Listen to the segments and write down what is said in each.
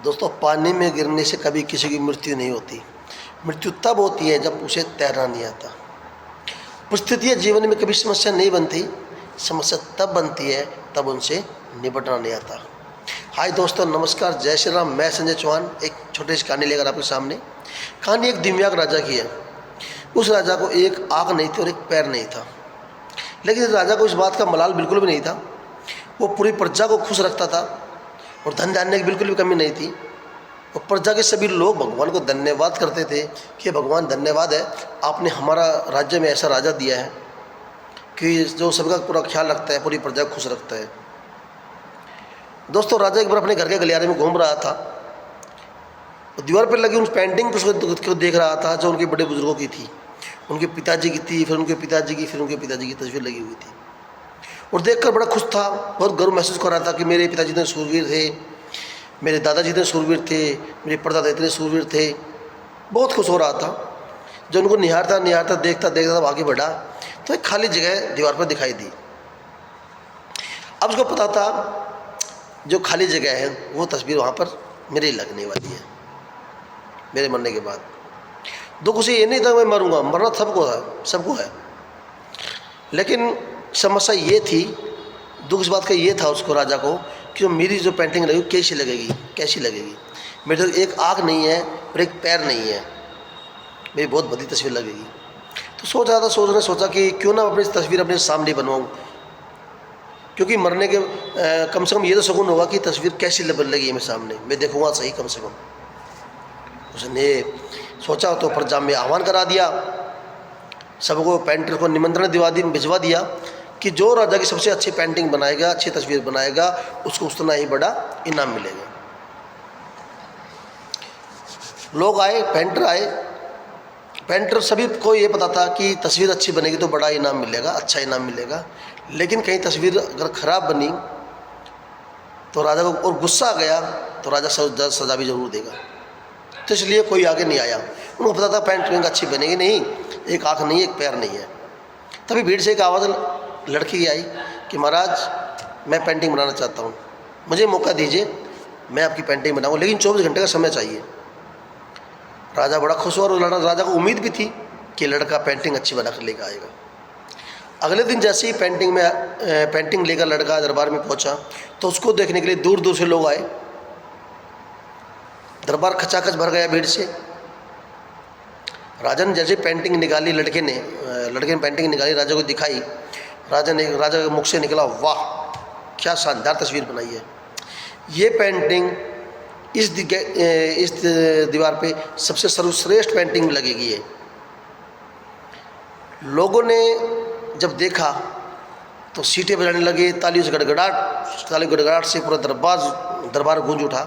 दोस्तों, पानी में गिरने से कभी किसी की मृत्यु नहीं होती। मृत्यु तब होती है जब उसे तैरना नहीं आता। परिस्थितियाँ जीवन में कभी समस्या नहीं बनती, समस्या तब बनती है तब उनसे निपटना नहीं आता। हाय दोस्तों, नमस्कार, जय श्री राम। मैं संजय चौहान एक छोटी सी कहानी लेकर आपके सामने। कहानी एक दिव्यांग राजा की है। उस राजा को एक आँख नहीं थी और एक पैर नहीं था, लेकिन इस राजा को इस बात का मलाल बिल्कुल भी नहीं था। वो पूरी प्रजा को खुश रखता था और धन धान्य की बिल्कुल भी कमी नहीं थी। और प्रजा के सभी लोग भगवान को धन्यवाद करते थे कि भगवान धन्यवाद है, आपने हमारा राज्य में ऐसा राजा दिया है कि जो सबका पूरा ख्याल रखता है, पूरी प्रजा को खुश रखता है। दोस्तों, राजा एक बार अपने घर के गलियारे में घूम रहा था। दीवार पर लगी उन पेंटिंग को देख रहा था जो उनके बड़े बुजुर्गों की थी। उनके पिताजी की थी, फिर उनके पिताजी की, फिर उनके पिताजी की तस्वीर लगी हुई थी। और देखकर बड़ा खुश था, बहुत गर्व महसूस कर रहा था कि मेरे पिताजी इतने सूरवीर थे, मेरे दादाजी इतने सूरवीर थे, मेरे परदादा इतने सूरवीर थे। बहुत खुश हो रहा था। जब उनको निहारता देखता तब आगे बढ़ा तो एक खाली जगह दीवार पर दिखाई दी। अब उसको पता था जो खाली जगह है वो तस्वीर वहाँ पर मेरी लगने वाली है मेरे मरने के बाद। दुख उसे ये नहीं था मैं मरूंगा, मरना सबको है। लेकिन समस्या ये थी, दुख इस बात का ये था उसको, राजा को, कि जो मेरी जो पेंटिंग लगी कैसी लगेगी। मेरे तो एक आँख नहीं है और एक पैर नहीं है, मेरी बहुत बड़ी तस्वीर लगेगी। तो सोचा कि क्यों ना अपनी तस्वीर अपने सामने बनवाऊँ, क्योंकि मरने के कम से कम ये तो सुकून होगा कि तस्वीर कैसी लगी है मेरे सामने, मैं देखूँगा सही कम से कम। उसने सोचा तो प्रजा में आह्वान करा दिया, सबको पेंटर को निमंत्रण भिजवा दिया कि जो राजा की सबसे अच्छी पेंटिंग बनाएगा, अच्छी तस्वीर बनाएगा, उसको उतना ही बड़ा इनाम मिलेगा। लोग आए, पेंटर आए। पेंटर सभी को ये पता था कि तस्वीर अच्छी बनेगी तो बड़ा इनाम मिलेगा, अच्छा इनाम मिलेगा। लेकिन कहीं तस्वीर अगर ख़राब बनी तो राजा को और गुस्सा आ गया तो राजा सजा भी जरूर देगा। तो इसलिए कोई आगे नहीं आया। उनको पता था पेंटिंग अच्छी बनेगी नहीं, एक आँख नहीं, एक पैर नहीं है। तभी भीड़ से एक आवाज़ लड़की की आई कि महाराज, मैं पेंटिंग बनाना चाहता हूँ, मुझे मौका दीजिए, मैं आपकी पेंटिंग बनाऊँगा, लेकिन 24 घंटे का समय चाहिए। राजा बड़ा खुश हुआ और राजा को उम्मीद भी थी कि लड़का पेंटिंग अच्छी बना कर लेकर आएगा। अगले दिन जैसे ही पेंटिंग लेकर लड़का दरबार में पहुँचा तो उसको देखने के लिए दूर दूर से लोग आए। दरबार खचाखच भर गया भीड़ से। राजा ने जैसे पेंटिंग निकाली, लड़के ने पेंटिंग निकाली, राजा को दिखाई। राजा के मुख से निकला, वाह क्या शानदार तस्वीर बनाई है। ये पेंटिंग इस दीवार पे सबसे सर्वश्रेष्ठ पेंटिंग लगेगी है। लोगों ने जब देखा तो सीटें बजाने लगे, तालियों से गड़गड़ाहट से पूरा दरबार गूंज उठा।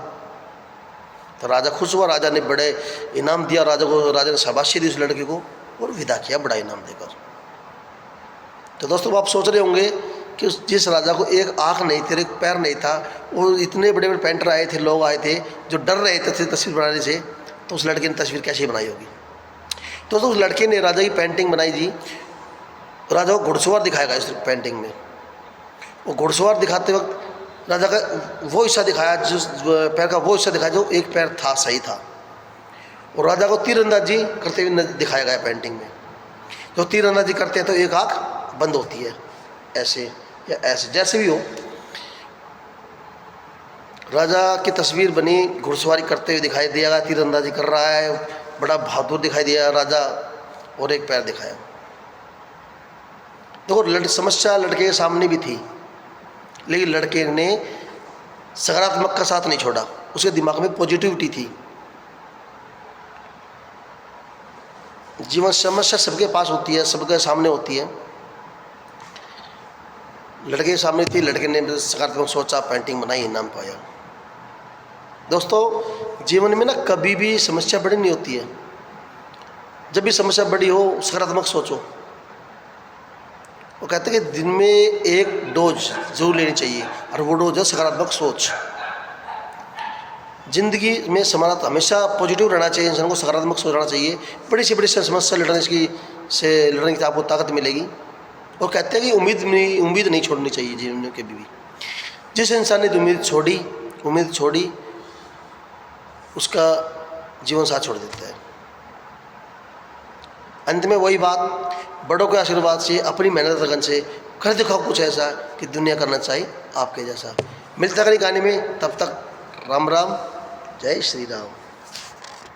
तो राजा खुश हुआ, राजा ने बड़े इनाम दिया, राजा ने शाबाशी दी उस लड़के को और विदा किया बड़ा इनाम देकर। तो दोस्तों, आप सोच रहे होंगे कि जिस राजा को एक आँख नहीं थी, एक पैर नहीं था, और इतने बड़े बड़े पेंटर आए थे, लोग आए थे जो डर रहे थे तस्वीर बनाने से, तो उस लड़के ने तस्वीर कैसे बनाई होगी। तो उस लड़के ने राजा की पेंटिंग बनाई जी। राजा को घुड़सवार दिखाएगा इस पेंटिंग में। वो घुड़सवार दिखाते वक्त राजा का वो हिस्सा दिखाया, जिस पैर का वो हिस्सा दिखाया जो एक पैर था, सही था। और राजा को तीरंदाजी करते हुए दिखाया गया पेंटिंग में। जो तीरंदाजी करते हैं तो एक आँख बंद होती है, ऐसे या ऐसे, जैसे भी हो। राजा की तस्वीर बनी, घुड़सवारी करते हुए दिखाई दिया गया, तीरंदाजी कर रहा है, बड़ा बहादुर दिखाई दिया राजा, और एक पैर दिखाया। देखो, समस्या लड़के के सामने भी थी, लेकिन लड़के ने सकारात्मक का साथ नहीं छोड़ा। उसके दिमाग में पॉजिटिविटी थी। जीवन समस्या सबके पास होती है, सबके सामने होती है। लड़के के सामने थी, लड़के ने सकारात्मक सोचा, पेंटिंग बनाई, इनाम पाया। दोस्तों, जीवन में ना कभी भी समस्या बड़ी नहीं होती है। जब भी समस्या बड़ी हो, सकारात्मक सोचो। वो कहते हैं कि दिन में एक डोज जरूर लेनी चाहिए, और वो डोज है सकारात्मक सोच। जिंदगी में हमेशा पॉजिटिव रहना चाहिए, इंसान को सकारात्मक सोचना चाहिए। बड़ी से बड़ी समस्या लड़ने की आपको ताकत मिलेगी। और कहते हैं कि उम्मीद नहीं छोड़नी चाहिए जीवन में कभी भी। जिस इंसान ने उम्मीद छोड़ी उसका जीवन साथ छोड़ देता है। अंत में वही बात, बड़ों के आशीर्वाद से, अपनी मेहनत लगन से कर दिखाओ कुछ ऐसा कि दुनिया करना चाहिए आपके जैसा। मिलता कहीं कहानी में, तब तक राम राम, जय श्री राम।